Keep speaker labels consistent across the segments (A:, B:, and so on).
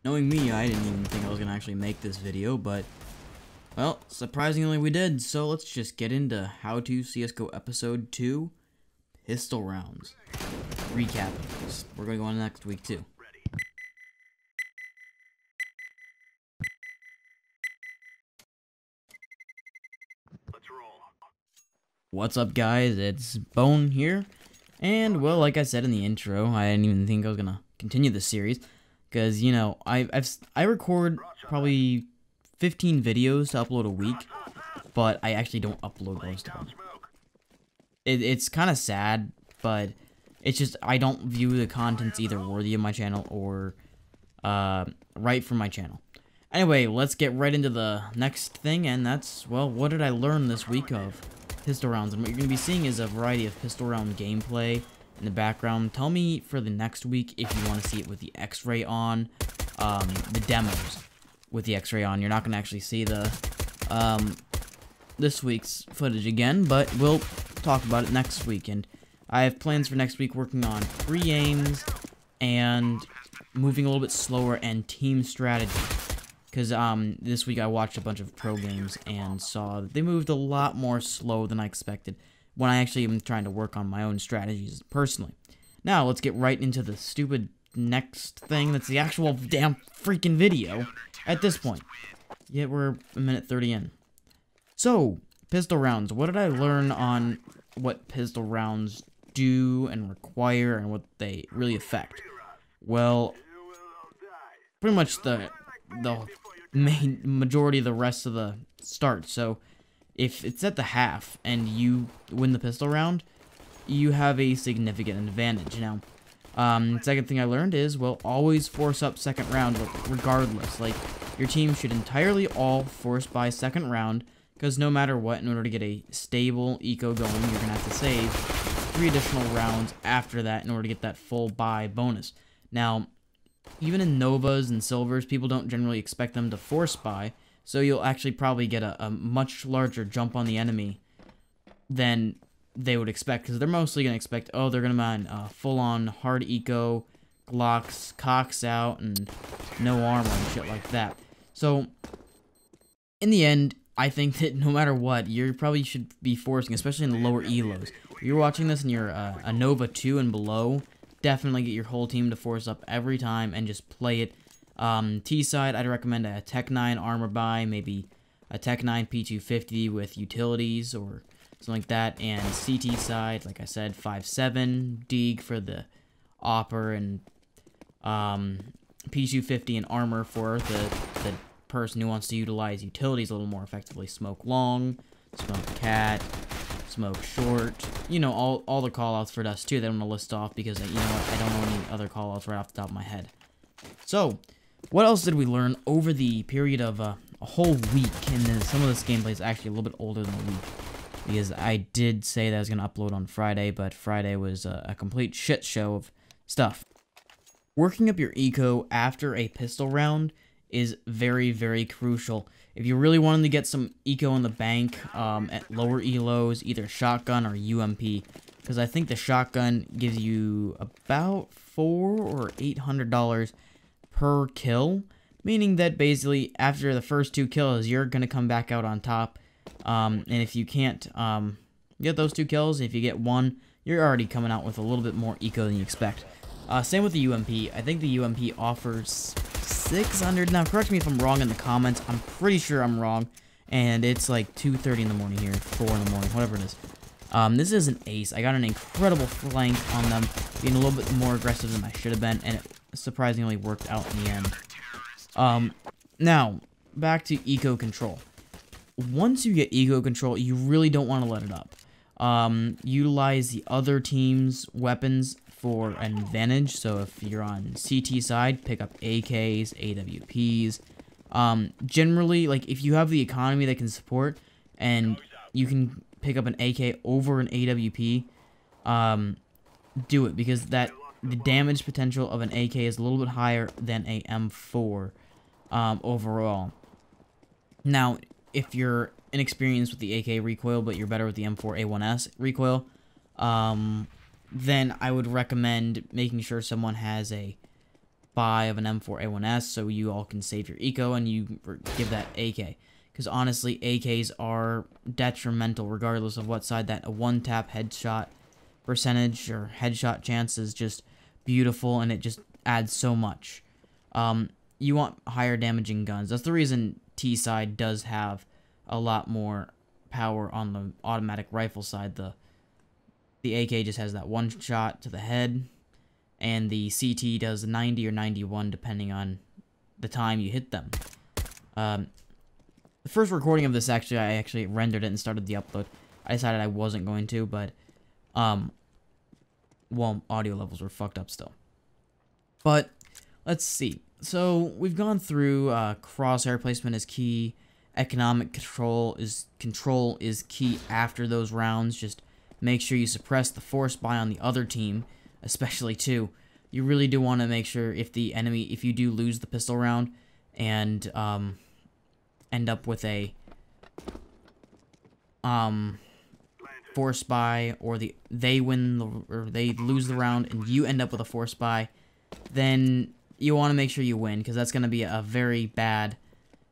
A: Knowing me, I didn't even think I was gonna actually make this video, but, well, surprisingly we did, so let's just get into How to CSGO Episode 2, Pistol Rounds. Recap, we're gonna go on next week too. What's up guys, it's Bone here, and well, like I said in the intro, I didn't even think I was gonna continue this series, because, you know, I record probably 15 videos to upload a week, but I actually don't upload most of them. It's kind of sad, but it's just, I don't view the contents either worthy of my channel or right for my channel. Anyway, let's get right into the next thing, and that's, well, what did I learn this week of pistol rounds? And what you're going to be seeing is a variety of pistol round gameplay in the background. Tell me for the next week if you want to see it with the X-ray on, the demos with the X-ray on. You're not going to actually see the this week's footage again, but we'll talk about it next week. And I have plans for next week, working on free aims and moving a little bit slower and team strategy. Because this week I watched a bunch of pro games and saw that they moved a lot more slow than I expected when I actually am trying to work on my own strategies personally. Now, let's get right into the stupid next thing that's the actual damn freaking video at this point. Yet we're a minute 30 in. So, pistol rounds. What did I learn on what pistol rounds do and require and what they really affect? Well, pretty much the main majority of the rest of the start. So if it's at the half and you win the pistol round, you have a significant advantage. Now, second thing I learned is, well, always force up second round regardless. Like, your team should entirely all force by second round, because no matter what, in order to get a stable eco going, you're gonna have to save 3 additional rounds after that in order to get that full buy bonus. Now, even in Novas and Silvers, people don't generally expect them to force buy, so you'll actually probably get a much larger jump on the enemy than they would expect, because they're mostly going to expect, oh, they're going to mine full-on hard eco, Glocks, cocks out, and no armor and shit like that. So, in the end, I think that no matter what, you probably should be forcing, especially in the lower elos. If you're watching this and you're a Nova 2 and below, definitely get your whole team to force up every time and just play it. T side, I'd recommend a Tech 9 armor buy, maybe a Tech 9 P250 with utilities or something like that. And CT side, like I said, 5.7 Deeg for the Opper, and P250 and armor for the person who wants to utilize utilities a little more effectively. Smoke long, smoke cat, smoke short, you know, all the callouts for Dust 2 that I'm going to list off, because, you know what, I don't know any other callouts right off the top of my head. So, what else did we learn over the period of a whole week? And then some of this gameplay is actually a little bit older than a week, because I did say that I was going to upload on Friday, but Friday was a complete shit show of stuff. Working up your eco after a pistol round is very, very crucial. If you really wanted to get some eco in the bank at lower elos, either shotgun or UMP, because I think the shotgun gives you about $400 or $800 per kill, meaning that basically after the first 2 kills, you're going to come back out on top. And if you can't get those 2 kills, if you get 1, you're already coming out with a little bit more eco than you expect. Same with the UMP. I think the UMP offers 600. Now, correct me if I'm wrong in the comments. I'm pretty sure I'm wrong. And it's like 2:30 in the morning here, 4 in the morning, whatever it is. This is an ace. I got an incredible flank on them, being a little bit more aggressive than I should have been, and it surprisingly worked out in the end. Now, back to eco control. Once you get eco control, you really don't want to let it up. Utilize the other team's weapons for an advantage. So if you're on CT side, pick up AKs, AWPs. Generally, like, if you have the economy that can support and you can pick up an AK over an AWP, do it, because the damage potential of an AK is a little bit higher than a M4 overall. Now, if you're inexperienced with the AK recoil, but you're better with the M4 A1S recoil, then I would recommend making sure someone has a buy of an M4A1S so you all can save your eco and you give that AK. Because honestly, AKs are detrimental regardless of what side. That a one-tap headshot percentage or headshot chance is just beautiful, and it just adds so much. You want higher damaging guns. That's the reason T side does have a lot more power on the automatic rifle side. The AK just has that one shot to the head, and the CT does 90 or 91 depending on the time you hit them. The first recording of this, I actually rendered it and started the upload. I decided I wasn't going to, but, well, audio levels were fucked up still. But, let's see. So, we've gone through, crosshair placement is key, economic control is key after those rounds. Just make sure you suppress the force buy on the other team, especially too. You really do want to make sure if you do lose the pistol round and, end up with a force buy, or they lose the round and you end up with a force buy, then you want to make sure you win, because that's going to be a very bad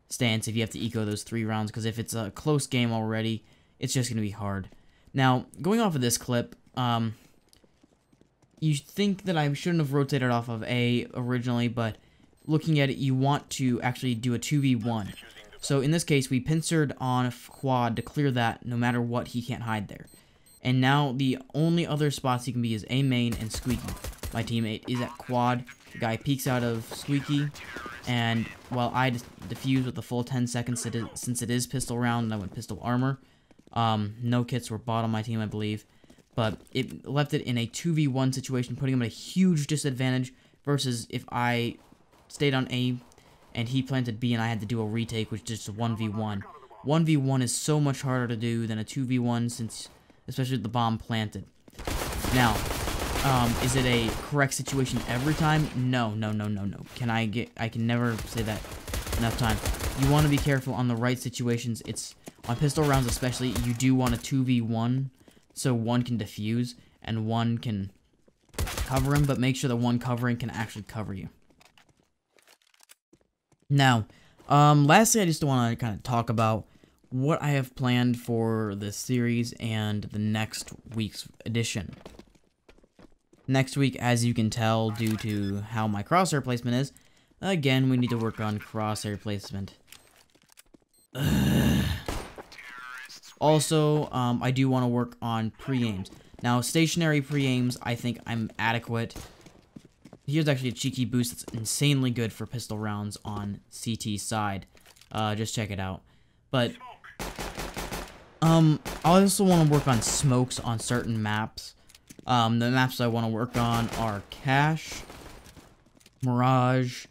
A: stance if you have to eco those 3 rounds, because if it's a close game already, it's just going to be hard. Now, going off of this clip, you think that I shouldn't have rotated off of A originally, but looking at it, you want to actually do a 2v1. So in this case, we pincered on quad to clear that no matter what, he can't hide there. And now the only other spots he can be is A main and Squeaky. My teammate is at quad. The guy peeks out of Squeaky, and while I defuse with the full 10 seconds, since it is pistol round, and I went pistol armor. No kits were bought on my team, I believe. But it left it in a 2v1 situation, putting him at a huge disadvantage versus if I stayed on A and he planted B and I had to do a retake, which is just a 1v1. 1v1 is so much harder to do than a 2v1, since, especially with the bomb planted. Now, is it a correct situation every time? No. I can never say that enough times. You want to be careful on the right situations. It's on pistol rounds especially, you do want a 2v1, so one can defuse and one can cover him, but make sure the one covering can actually cover you. Now, lastly, I just want to kind of talk about what I have planned for this series and the next week's edition. Next week, as you can tell, due to how my crosshair placement is, again, we need to work on crosshair placement. Also, I do want to work on pre-aims. Now, stationary pre-aims, I think I'm adequate. Here's actually a cheeky boost that's insanely good for pistol rounds on CT side. Just check it out. But, I also want to work on smokes on certain maps. The maps I want to work on are Cache, Mirage,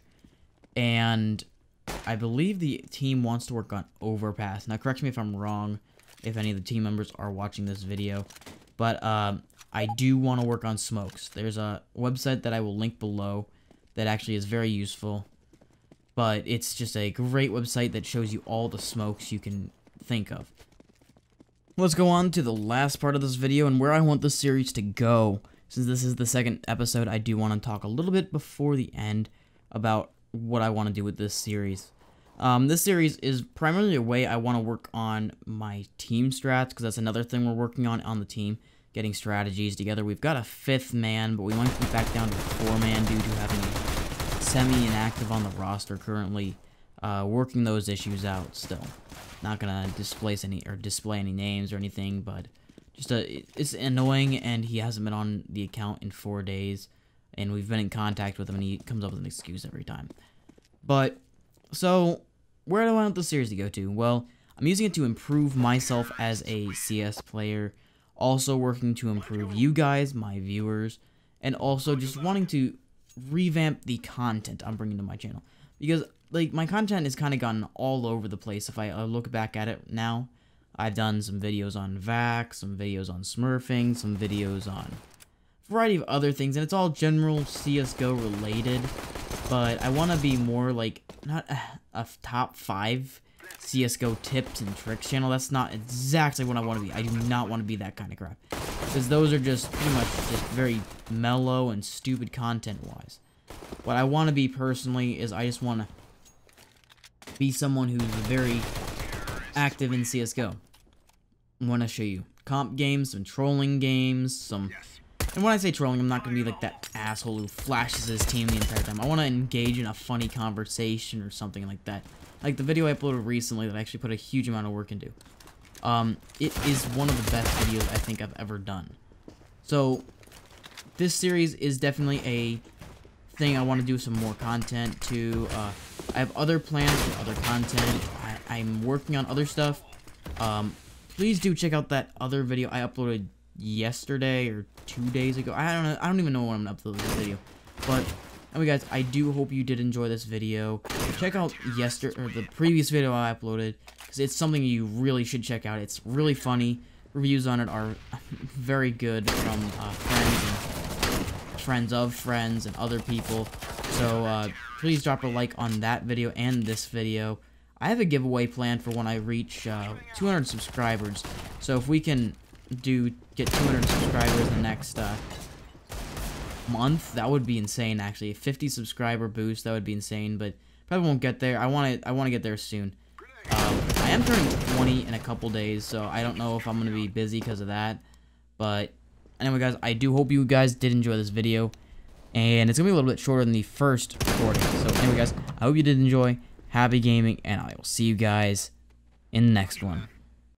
A: and I believe the team wants to work on Overpass. Now, correct me if I'm wrong, if any of the team members are watching this video, but I do want to work on smokes. There's a website that I will link below that actually is very useful, but it's just a great website that shows you all the smokes you can think of. Let's go on to the last part of this video and where I want this series to go. Since this is the second episode, I do want to talk a little bit before the end about what I want to do with this series. This series is primarily a way I want to work on my team strats, because that's another thing we're working on the team, getting strategies together. We've got a 5th man, but we might be back down to a 4-man due to having a semi-inactive on the roster currently, working those issues out still. Not gonna display any names or anything, but just it's annoying, and he hasn't been on the account in 4 days, and we've been in contact with him, and he comes up with an excuse every time. But so where do I want the series to go to? Well, I'm using it to improve myself as a CS player, also working to improve you guys, my viewers, and also just wanting to revamp the content I'm bringing to my channel, because like my content has kind of gone all over the place. If I look back at it now, I've done some videos on VAC, some videos on smurfing, some videos on a variety of other things, and it's all general CSGO related, but I want to be more like, not a top 5 CSGO tips and tricks channel. That's not exactly what I want to be. I do not want to be that kind of crap, because those are just pretty much just very mellow and stupid content-wise. What I want to be personally is I just want to be someone who's very active in CSGO. I want to show you comp games, some trolling games, some... And when I say trolling, I'm not going to be like that asshole who flashes his team the entire time. I want to engage in a funny conversation or something like that. Like the video I uploaded recently that I actually put a huge amount of work into. It is one of the best videos I think I've ever done. So, this series is definitely a thing I want to do some more content to. I have other plans for other content. I'm working on other stuff. Please do check out that other video I uploaded yesterday or 2 days ago. I don't know. I don't even know when I'm gonna upload this video. But anyway, guys, I do hope you did enjoy this video. Check out the previous video I uploaded because it's something you really should check out. It's really funny. Reviews on it are very good from friends of friends and other people. So please drop a like on that video and this video. I have a giveaway planned for when I reach 200 subscribers. So if we can get 200 subscribers in the next month, that would be insane. Actually, a 50 subscriber boost, that would be insane. But probably won't get there. I want to get there soon. I am turning 20 in a couple days, so I don't know if I'm gonna be busy because of that. But anyway, guys, I do hope you guys did enjoy this video, and it's gonna be a little bit shorter than the first recording. So anyway, guys, I hope you did enjoy. Happy gaming, and I will see you guys in the next one.